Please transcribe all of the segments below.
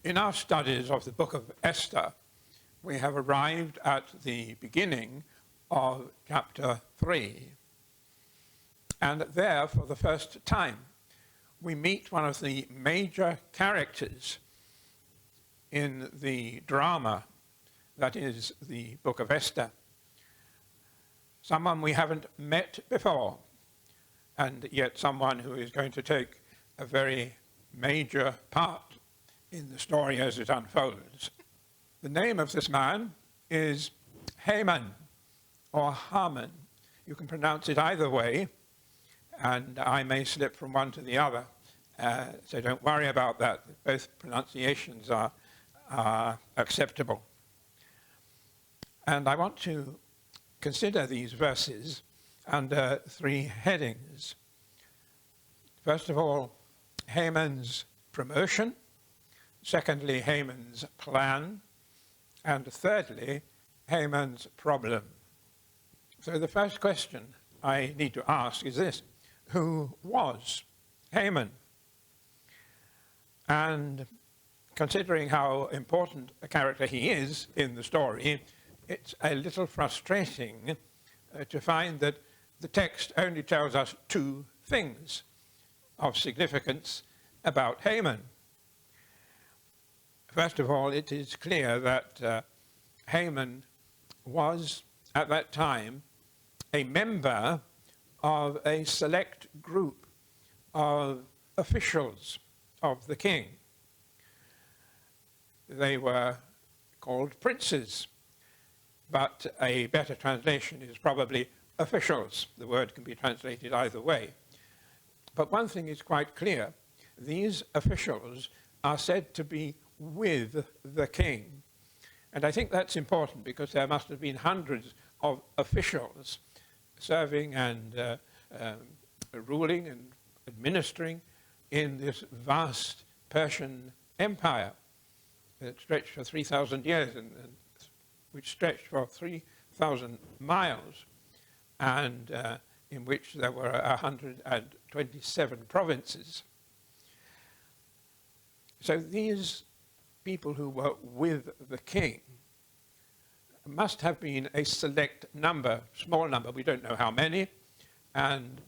In our studies of the book of Esther, we have arrived at the beginning of chapter 3. And there, for the first time, we meet one of the major characters in the drama that is the book of Esther. Someone we haven't met before, and yet someone who is going to take a very major part in the story as it unfolds. The name of this man is Haman, or Haman. You can pronounce it either way, and I may slip from one to the other, so don't worry about that. Both pronunciations are acceptable. And I want to consider these verses under three headings. First of all, Haman's promotion. Secondly, Haman's plan. And thirdly, Haman's problem. So the first question I need to ask is this: who was Haman? And considering how important a character he is in the story, it's a little frustrating to find that the text only tells us two things of significance about Haman. First of all, it is clear that Haman was, at that time, a member of a select group of officials of the king. They were called princes, but a better translation is probably officials. The word can be translated either way. But one thing is quite clear: these officials are said to be with the king. And I think that's important, because there must have been hundreds of officials serving and ruling and administering in this vast Persian empire that stretched for 3,000 years and which stretched for 3,000 miles, and in which there were 127 provinces. So these people who were with the king must have been a select number, small number, we don't know how many, and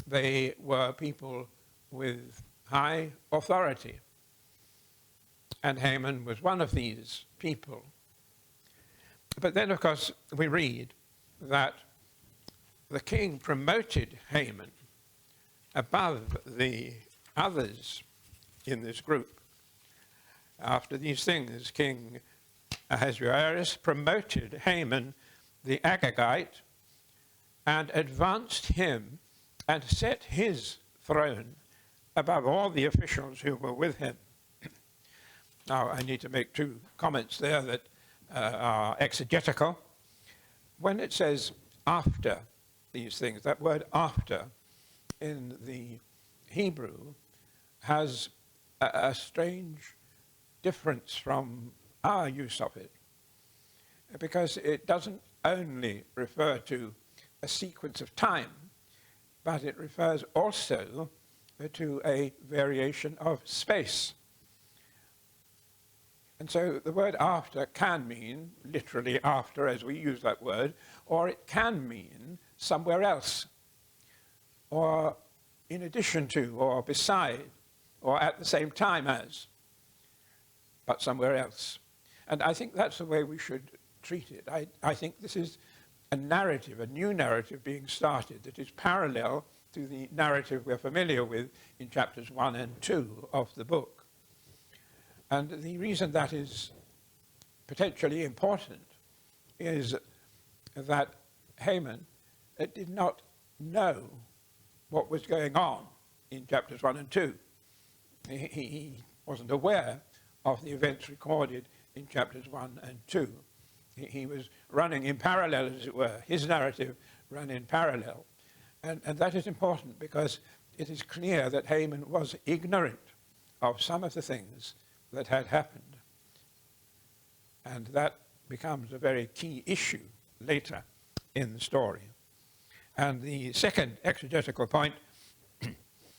they were people with high authority. And Haman was one of these people. But then, of course, we read that the king promoted Haman above the others in this group. After these things, King Ahasuerus promoted Haman the Agagite and advanced him and set his throne above all the officials who were with him. Now, I need to make two comments there that are exegetical. When it says after these things, that word after in the Hebrew has a strange difference from our use of it, because it doesn't only refer to a sequence of time, but it refers also to a variation of space. And so the word after can mean literally after, as we use that word, or it can mean somewhere else, or in addition to, or beside, or at the same time as, but somewhere else. And I think that's the way we should treat it. I think this is a narrative, a new narrative being started that is parallel to the narrative we're familiar with in chapters 1 and 2 of the book. And the reason that is potentially important is that Haman did not know what was going on in chapters 1 and 2. He wasn't aware of the events recorded in chapters 1 and 2. He was running in parallel, as it were. His narrative ran in parallel. And that is important, because it is clear that Haman was ignorant of some of the things that had happened. And that becomes a very key issue later in the story. And the second exegetical point,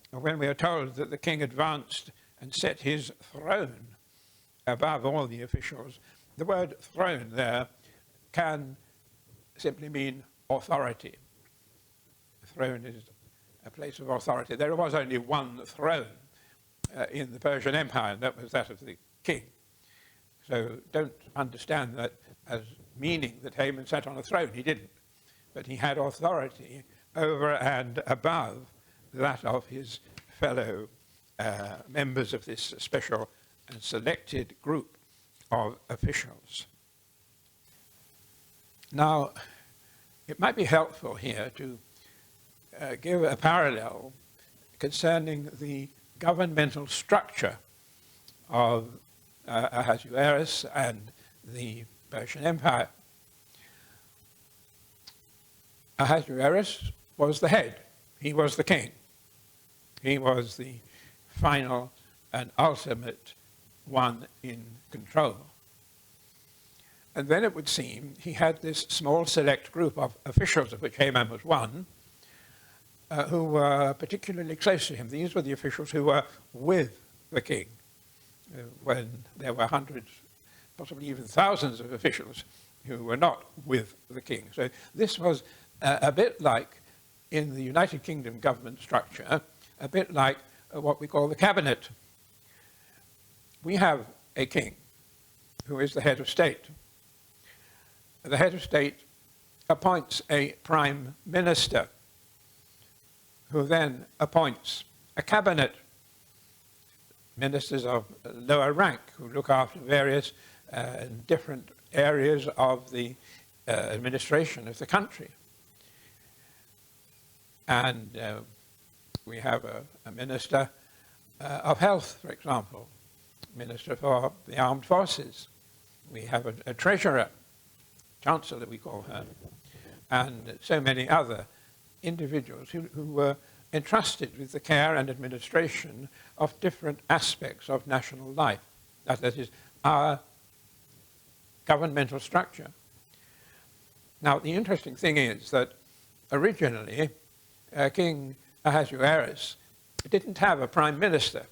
when we are told that the king advanced and set his throne above all the officials. The word throne there can simply mean authority. A throne is a place of authority. There was only one throne in the Persian Empire, and that was that of the king. So don't understand that as meaning that Haman sat on a throne. He didn't. But he had authority over and above that of his fellow members of this special and selected group of officials. Now, it might be helpful here to give a parallel concerning the governmental structure of Ahasuerus and the Persian Empire. Ahasuerus was the head. He was the king. He was the final and ultimate one in control. And then it would seem he had this small select group of officials, of which Haman was one, who were particularly close to him. These were the officials who were with the king, when there were hundreds, possibly even thousands of officials who were not with the king. So this was a bit like, in the United Kingdom government structure, a bit like what we call the cabinet. We have a king who is the head of state. The head of state appoints a prime minister, who then appoints a cabinet, ministers of lower rank who look after various different areas of the administration of the country. And we have a minister of health, for example, minister for the armed forces. We have a treasurer, chancellor we call her, and so many other individuals who were entrusted with the care and administration of different aspects of national life. That is our governmental structure. Now, the interesting thing is that originally King Ahasuerus didn't have a prime minister.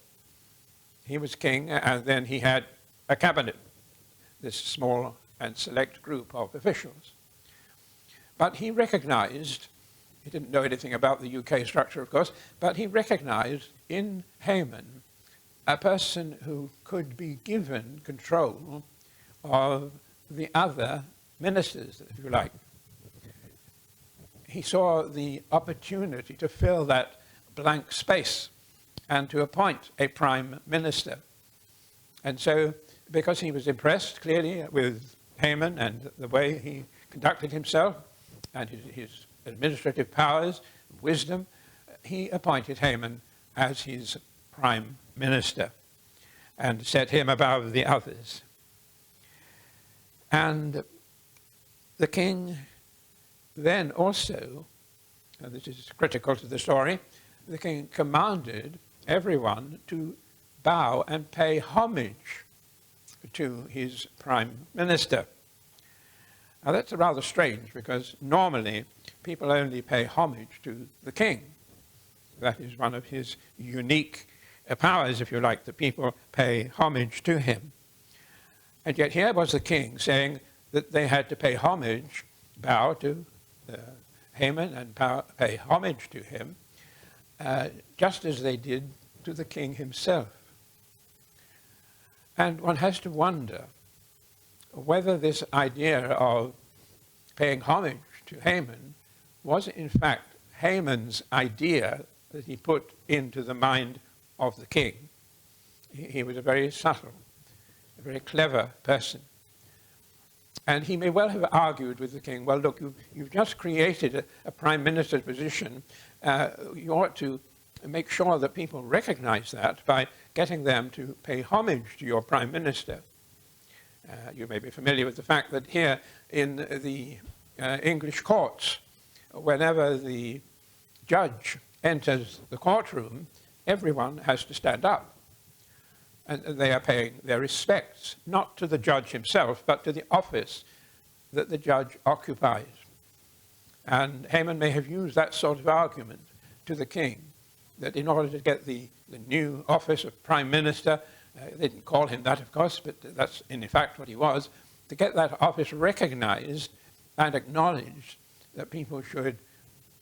He was king, and then he had a cabinet, this small and select group of officials. But he recognized, he didn't know anything about the UK structure, of course, but he recognized in Haman a person who could be given control of the other ministers, if you like. He saw the opportunity to fill that blank space and to appoint a prime minister. And so, because he was impressed clearly with Haman and the way he conducted himself and his administrative powers, wisdom, he appointed Haman as his prime minister and set him above the others. And the king then also, and this is critical to the story, the king commanded everyone to bow and pay homage to his prime minister. Now that's rather strange, because normally people only pay homage to the king. That is one of his unique powers, if you like, that people pay homage to him. And yet here was the king saying that they had to pay homage, bow to Haman and pay homage to him, just as they did to the king himself. And one has to wonder whether this idea of paying homage to Haman was in fact Haman's idea that he put into the mind of the king. He was a very subtle, a very clever person. And he may well have argued with the king, well, look, you've just created a prime minister's position. You ought to make sure that people recognize that by getting them to pay homage to your prime minister. You may be familiar with the fact that here in the English courts, whenever the judge enters the courtroom, everyone has to stand up. And they are paying their respects, not to the judge himself, but to the office that the judge occupies. And Haman may have used that sort of argument to the king, that in order to get the new office of prime minister, They didn't call him that, of course, but that's in fact what he was, to get that office recognized and acknowledged, that people should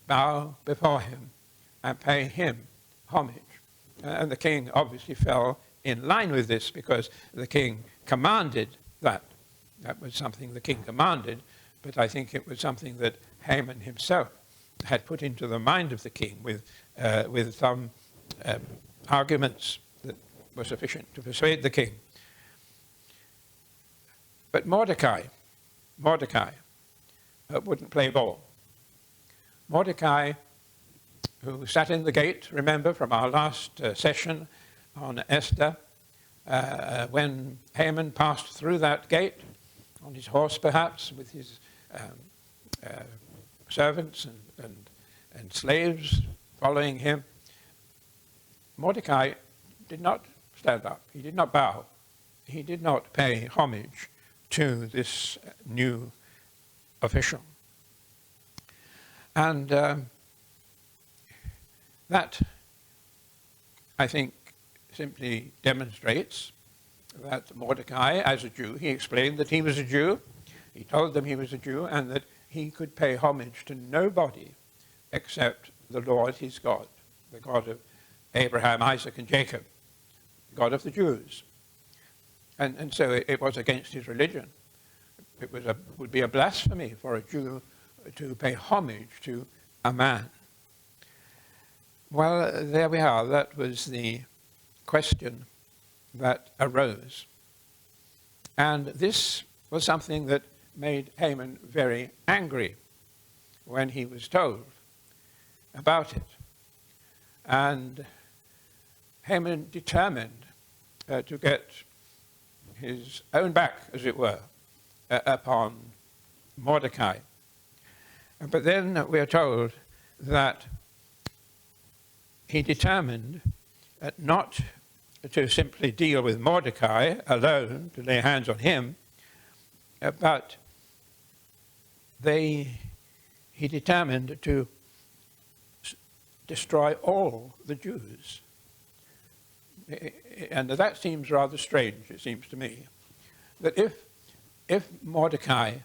bow before him and pay him homage. And the king obviously fell in line with this, because the king commanded that. That was something the king commanded, but I think it was something that Haman himself had put into the mind of the king with some arguments that were sufficient to persuade the king. But Mordecai wouldn't play ball. Mordecai, who sat in the gate, remember from our last session on Esther, when Haman passed through that gate, on his horse perhaps, with his servants and slaves following him, Mordecai did not stand up. He did not bow. He did not pay homage to this new official. And that, I think, simply demonstrates that Mordecai, as a Jew, he explained that he was a Jew. He told them he was a Jew, and that he could pay homage to nobody except the Lord his God, the God of Abraham, Isaac, and Jacob, God of the Jews. And so it was against his religion. It would be a blasphemy for a Jew to pay homage to a man. Well, there we are. That was the question that arose. And this was something that made Haman very angry when he was told about it. And Haman determined to get his own back, as it were, upon Mordecai. But then we are told that he determined not to simply deal with Mordecai alone, to lay hands on him, but he determined to destroy all the Jews. And that seems rather strange, it seems to me, that if Mordecai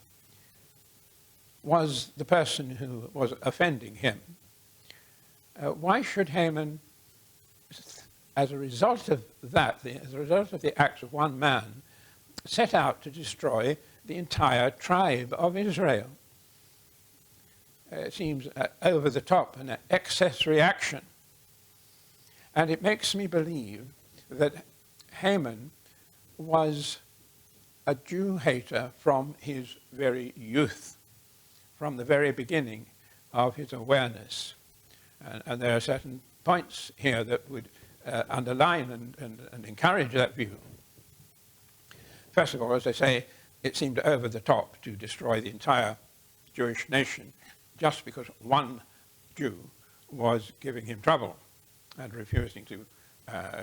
was the person who was offending him, why should Haman, as a result of that, as a result of the acts of one man, set out to destroy the entire tribe of Israel? It seems over the top, an excess reaction. And it makes me believe that Haman was a Jew hater from his very youth, from the very beginning of his awareness. And there are certain points here that would underline and encourage that view. First of all, as I say, it seemed over the top to destroy the entire Jewish nation just because one Jew was giving him trouble and refusing to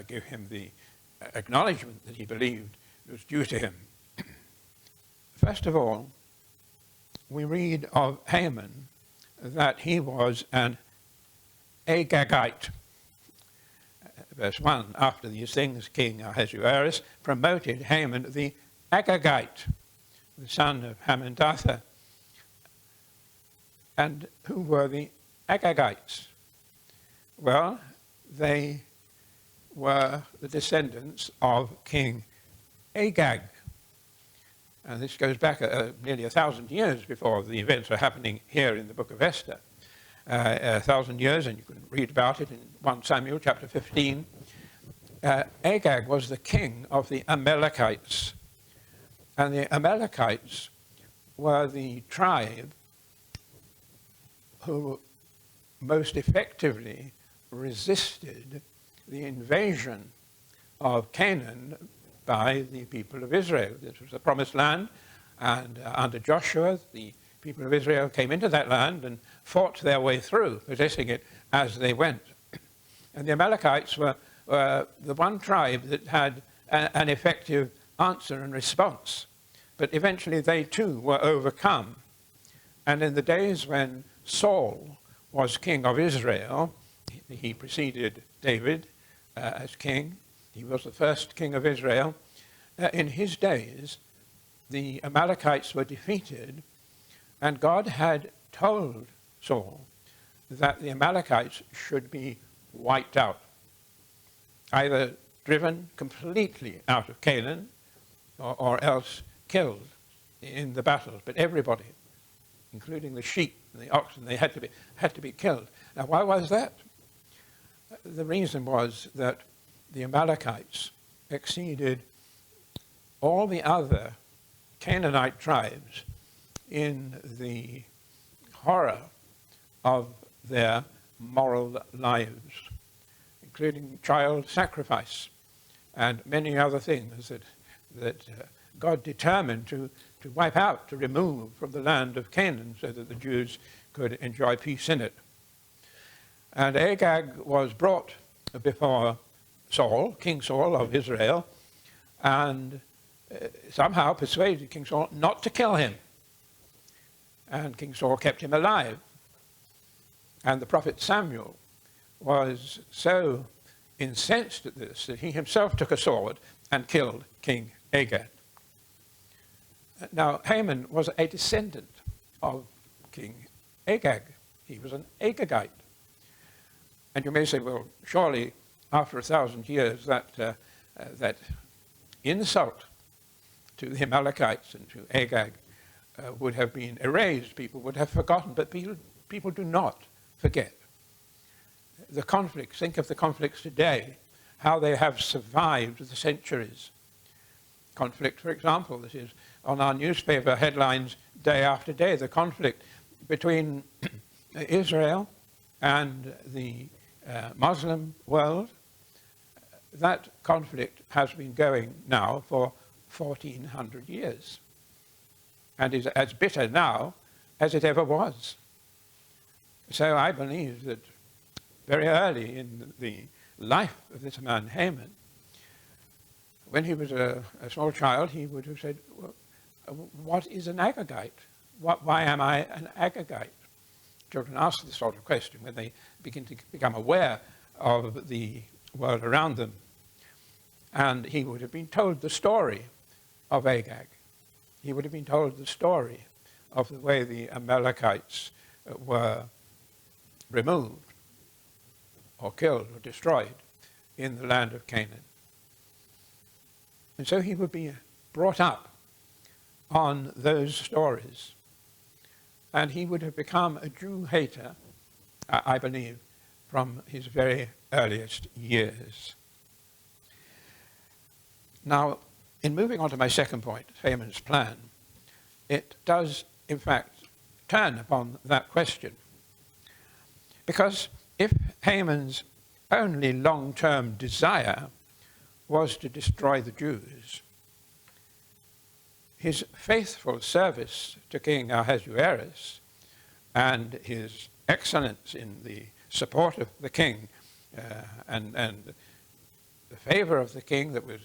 give him the acknowledgement that he believed was due to him. First of all, we read of Haman that he was an Agagite. Verse 1, after these things, King Ahasuerus promoted Haman the Agagite, the son of Hammedatha. And who were the Agagites? Well, they were the descendants of King Agag. And this goes back nearly 1,000 years before the events are happening here in the book of Esther. 1,000 years, and you can read about it in 1 Samuel chapter 15. Agag was the king of the Amalekites. And the Amalekites were the tribe who most effectively resisted the invasion of Canaan by the people of Israel. This was the promised land, and under Joshua, the people of Israel came into that land and fought their way through, possessing it as they went. And the Amalekites were the one tribe that had an effective answer and response. But eventually they too were overcome. And in the days when Saul was king of Israel, he preceded David as king, He was the first king of Israel. In his days, the Amalekites were defeated, and God had told Saul that the Amalekites should be wiped out, either driven completely out of Canaan or else killed in the battles. But everybody, including the sheep and the oxen, they had to be killed. Now, why was that? The reason was that the Amalekites exceeded all the other Canaanite tribes in the horror of their moral lives, including child sacrifice and many other things that God determined to wipe out, to remove from the land of Canaan so that the Jews could enjoy peace in it. And Agag was brought before Saul, King Saul of Israel, and somehow persuaded King Saul not to kill him. And King Saul kept him alive. And the prophet Samuel was so incensed at this that he himself took a sword and killed King Agag. Now, Haman was a descendant of King Agag. He was an Agagite. And you may say, well, surely after 1,000 years that insult to the Amalekites and to Agag would have been erased. People would have forgotten, but people do not forget. The conflicts, think of the conflicts today, how they have survived the centuries. Conflict, for example, this is on our newspaper headlines day after day, the conflict between Israel and the Muslim world. That conflict has been going now for 1,400 years and is as bitter now as it ever was. So I believe that very early in the life of this man, Haman, when he was a small child, he would have said, well, what is an Agagite? Why am I an Agagite? Children ask this sort of question when they begin to become aware of the world around them. And he would have been told the story of Agag. He would have been told the story of the way the Amalekites were removed or killed or destroyed in the land of Canaan. And so he would be brought up on those stories. And he would have become a Jew hater, I believe, from his very earliest years. Now, in moving on to my second point, Haman's plan, it does, in fact, turn upon that question. Because if Haman's only long-term desire was to destroy the Jews, his faithful service to King Ahasuerus and his excellence in the support of the king and the favor of the king that was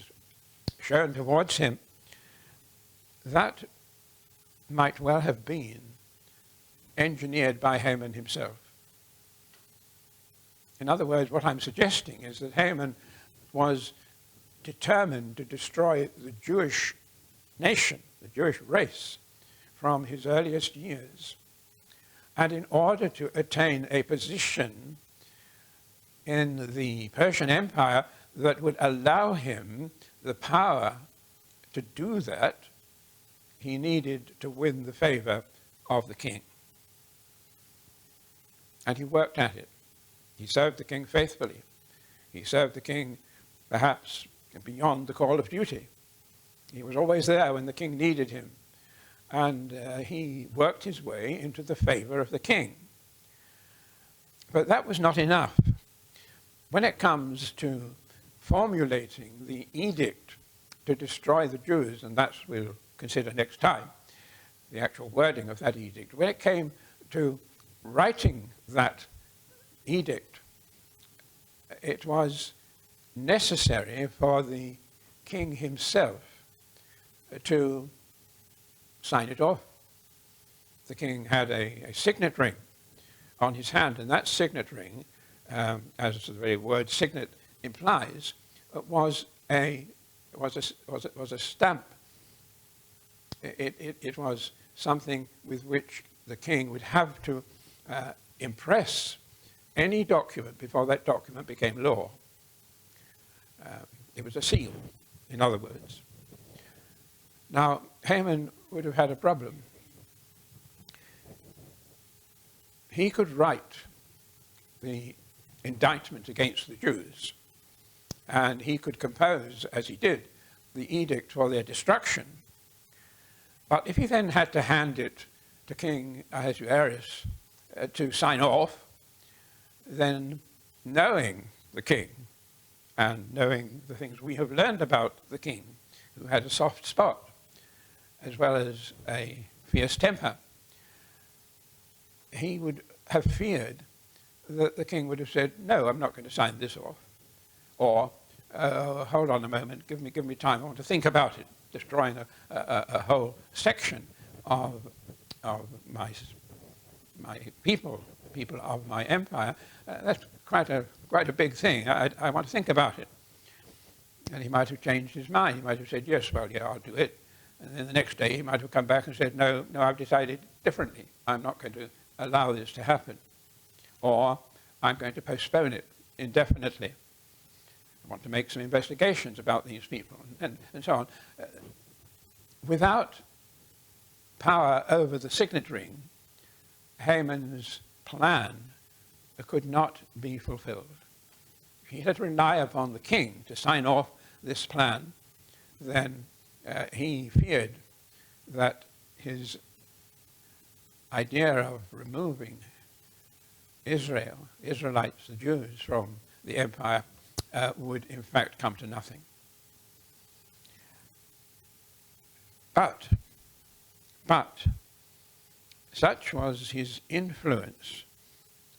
shown towards him, that might well have been engineered by Haman himself. In other words, what I'm suggesting is that Haman was determined to destroy the Jewish nation, the Jewish race, from his earliest years. And in order to attain a position in the Persian Empire that would allow him the power to do that, he needed to win the favor of the king. And he worked at it. He served the king faithfully. He served the king perhaps beyond the call of duty. He was always there when the king needed him. And he worked his way into the favor of the king. But that was not enough. When it comes to formulating the edict to destroy the Jews, and that we'll consider next time, the actual wording of that edict, when it came to writing that edict, it was necessary for the king himself to sign it off. The king had a signet ring on his hand, and that signet ring, as the very word signet implies, was a stamp. It was something with which the king would have to impress any document before that document became law. It was a seal, in other words. Now, Haman would have had a problem. He could write the indictment against the Jews, and he could compose, as he did, the edict for their destruction. But if he then had to hand it to King Ahasuerus to sign off, then knowing the king and knowing the things we have learned about the king, who had a soft spot as well as a fierce temper, he would have feared that the king would have said, no, I'm not going to sign this off. Or, hold on a moment, give me time, I want to think about it, destroying a whole section of my people of my empire. That's quite a big thing. I want to think about it. And he might have changed his mind. He might have said, yes, well, yeah, I'll do it. And then the next day he might have come back and said, no, I've decided differently. I'm not going to allow this to happen. Or I'm going to postpone it indefinitely. I want to make some investigations about these people, and so on. Without power over the signet ring, Haman's plan could not be fulfilled. He had to rely upon the king to sign off this plan. Then he feared that his idea of removing Israelites, the Jews, from the empire would in fact come to nothing. But such was his influence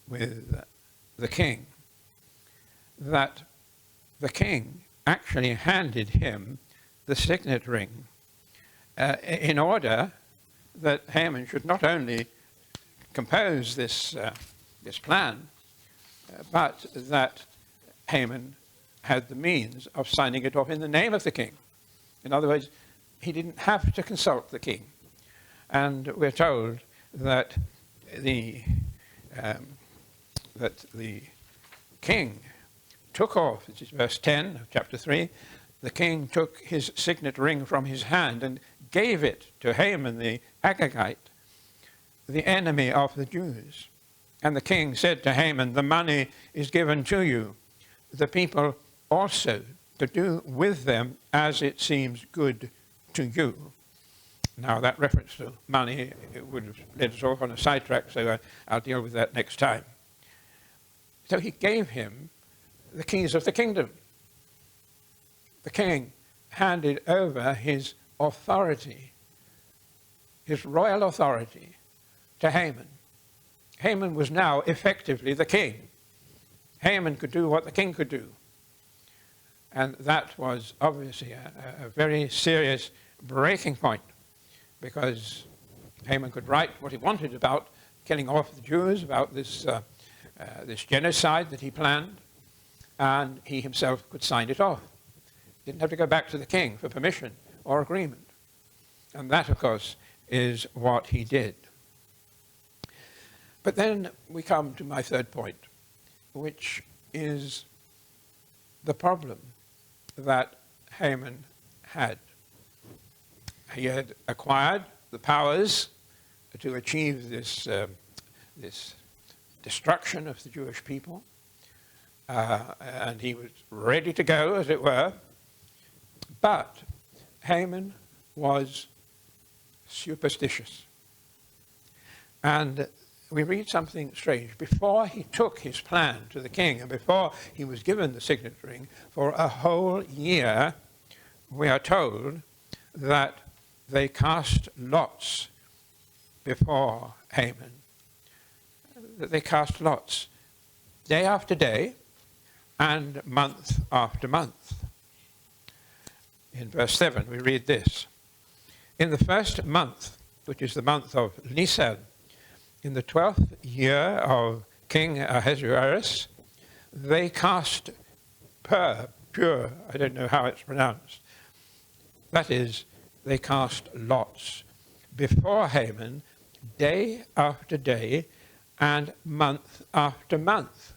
with the king that the king actually handed him the signet ring in order that Haman should not only compose this plan, but that Haman had the means of signing it off in the name of the king. In other words, he didn't have to consult the king. And we're told that the king took off, this is verse 10 of chapter 3, the king took his signet ring from his hand and gave it to Haman the Agagite, the enemy of the Jews. And the king said to Haman, the money is given to you, the people also, to do with them as it seems good to you. Now, that reference to money, it would have led us off on a sidetrack, so I'll deal with that next time. So he gave him the keys of the kingdom. The king handed over his authority, his royal authority, to Haman. Haman was now effectively the king. Haman could do what the king could do. And that was obviously a very serious breaking point, because Haman could write what he wanted about killing off the Jews, about this genocide that he planned, and he himself could sign it off. Didn't have to go back to the king for permission or agreement. And that, of course, is what he did. But then we come to my third point, which is the problem that Haman had. He had acquired the powers to achieve this destruction of the Jewish people, and he was ready to go, as it were. But Haman was superstitious. And we read something strange. Before he took his plan to the king, and before he was given the signet ring, for a whole year, we are told that they cast lots before Haman. That they cast lots day after day and month after month. In verse 7, we read this. In the first month, which is the month of Nisan, in the 12th year of King Ahasuerus, they cast pur, pure, I don't know how it's pronounced. That is, they cast lots before Haman, day after day, and month after month,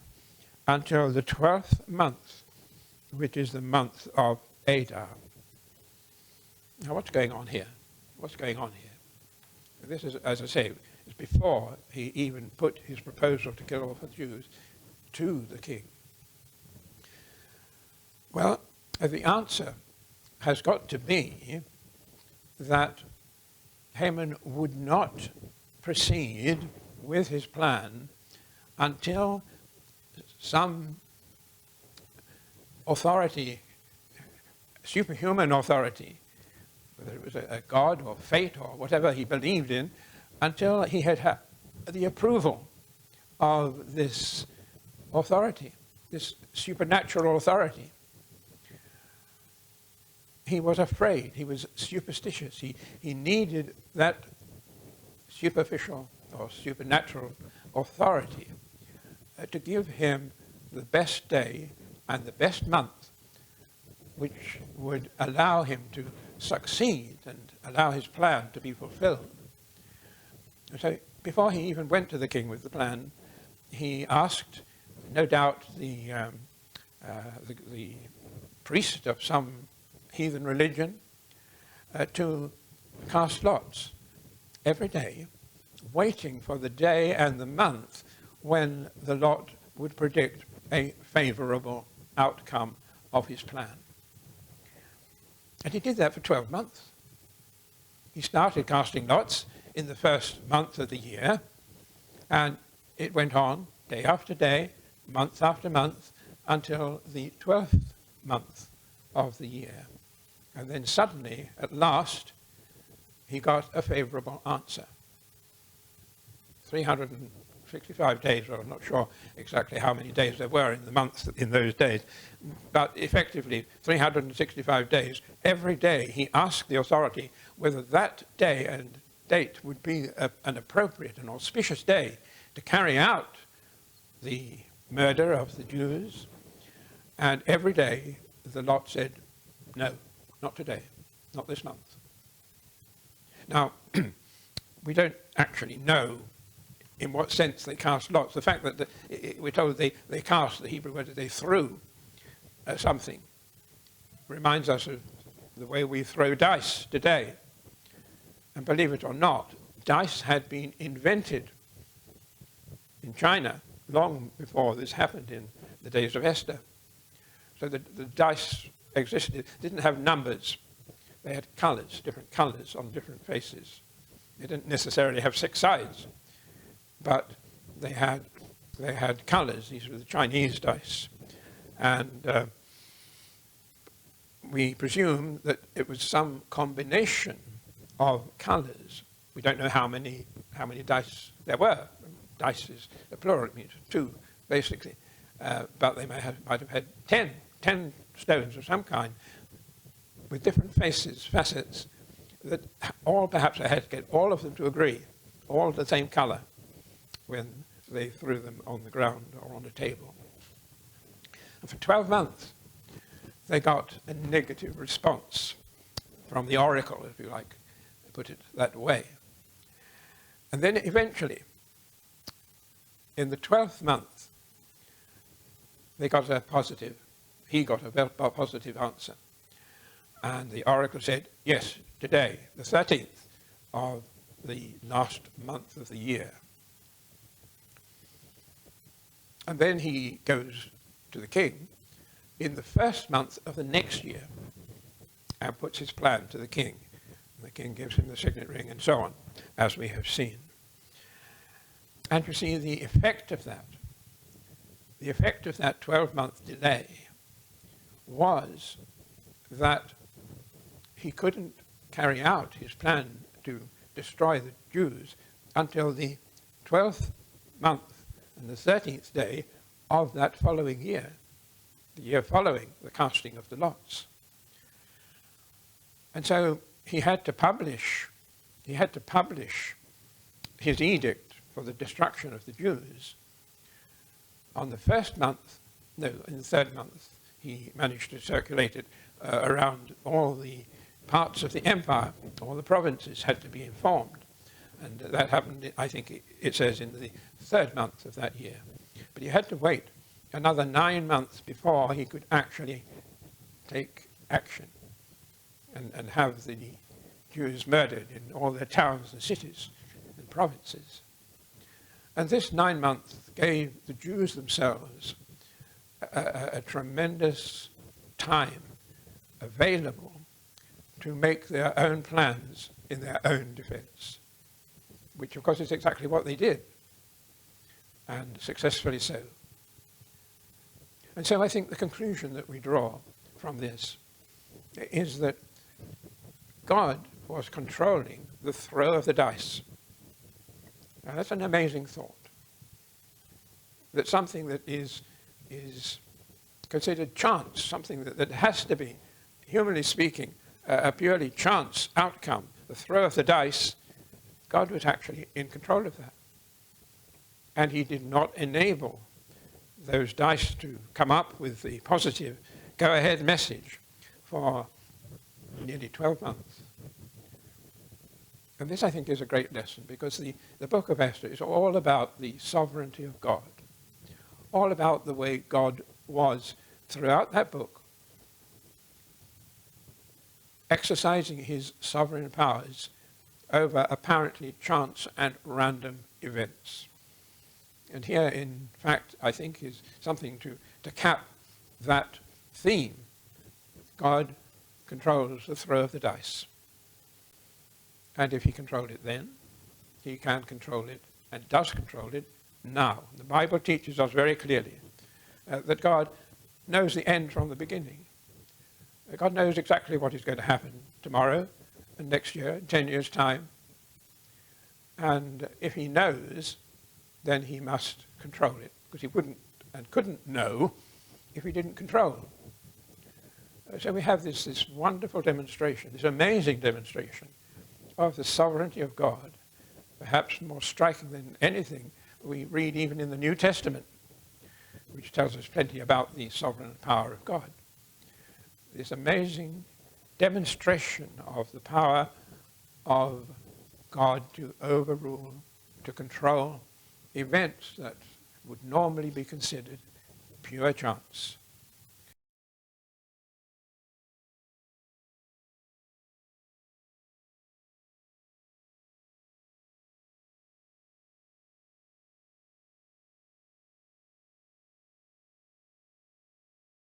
until the 12th month, which is the month of Adar. Now, what's going on here? What's going on here? This is, as I say, is before he even put his proposal to kill off the Jews to the king. Well, the answer has got to be that Haman would not proceed with his plan until some authority, superhuman authority, whether it was a god or fate or whatever he believed in, until he had the approval of this authority, this supernatural authority. He was afraid. He was superstitious. He needed that superficial or supernatural authority to give him the best day and the best month, which would allow him to succeed and allow his plan to be fulfilled. And so before he even went to the king with the plan, he asked, no doubt, the priest of some heathen religion to cast lots every day, waiting for the day and the month when the lot would predict a favorable outcome of his plan. And he did that for 12 months. He started casting lots in the first month of the year, and it went on day after day, month after month, until the 12th month of the year. And then suddenly, at last, he got a favorable answer. 365 days, well, I'm not sure exactly how many days there were in the months in those days, but effectively 365 days. Every day he asked the authority whether that day and date would be an appropriate and auspicious day to carry out the murder of the Jews. And every day the lot said, no, not today, not this month. Now, we don't actually know in what sense they cast lots. The fact that we're told they cast, the Hebrew word, they threw something, reminds us of the way we throw dice today. And believe it or not, dice had been invented in China long before this happened in the days of Esther. So the dice existed, didn't have numbers. They had colors, different colors on different faces. They didn't necessarily have 6 sides, but they had colors. These were the Chinese dice. And we presume that it was some combination of colors. We don't know how many dice there were. Dice is a plural, it means 2, basically. But they might have had 10 stones of some kind with different faces, facets, that all perhaps I had to get all of them to agree, all the same color, when they threw them on the ground or on a table. And for 12 months, they got a negative response from the oracle, if you like to put it that way. And then eventually, in the 12th month, he got a positive answer. And the oracle said, yes, today, the 13th of the last month of the year. And then he goes to the king in the first month of the next year and puts his plan to the king. And the king gives him the signet ring and so on, as we have seen. And you see the effect of that 12-month delay was that he couldn't carry out his plan to destroy the Jews until the 12th month and the 13th day of that following year, the year following the casting of the lots. And so he had to publish his edict for the destruction of the Jews on the first month, no, in the 3rd month. he managed to circulate it around all the parts of the empire. All the provinces had to be informed. And that happened, I think it says, in the 3rd month of that year. But he had to wait another 9 months before he could actually take action and have the Jews murdered in all their towns and cities and provinces. And this 9 months gave the Jews themselves a tremendous time available to make their own plans in their own defense, which of course is exactly what they did, and successfully so. And so I think the conclusion that we draw from this is that God was controlling the throw of the dice. Now that's an amazing thought. That something that is considered chance, something that has to be, humanly speaking, a purely chance outcome, the throw of the dice, God was actually in control of that. And he did not enable those dice to come up with the positive go-ahead message for nearly 12 months. And this, I think, is a great lesson, because the book of Esther is all about the sovereignty of God, all about the way God was, throughout that book, exercising his sovereign powers over apparently chance and random events. And here, in fact, I think is something to cap that theme. God controls the throw of the dice. And if he controlled it then, he can control it and does control it now. The Bible teaches us very clearly that God knows the end from the beginning. God knows exactly what is going to happen tomorrow and next year, 10 years' time. And if he knows, then he must control it, because he wouldn't and couldn't know if he didn't control. So we have this wonderful demonstration, this amazing demonstration of the sovereignty of God, perhaps more striking than anything we read even in the New Testament, which tells us plenty about the sovereign power of God. This amazing demonstration of the power of God to overrule, to control events that would normally be considered pure chance.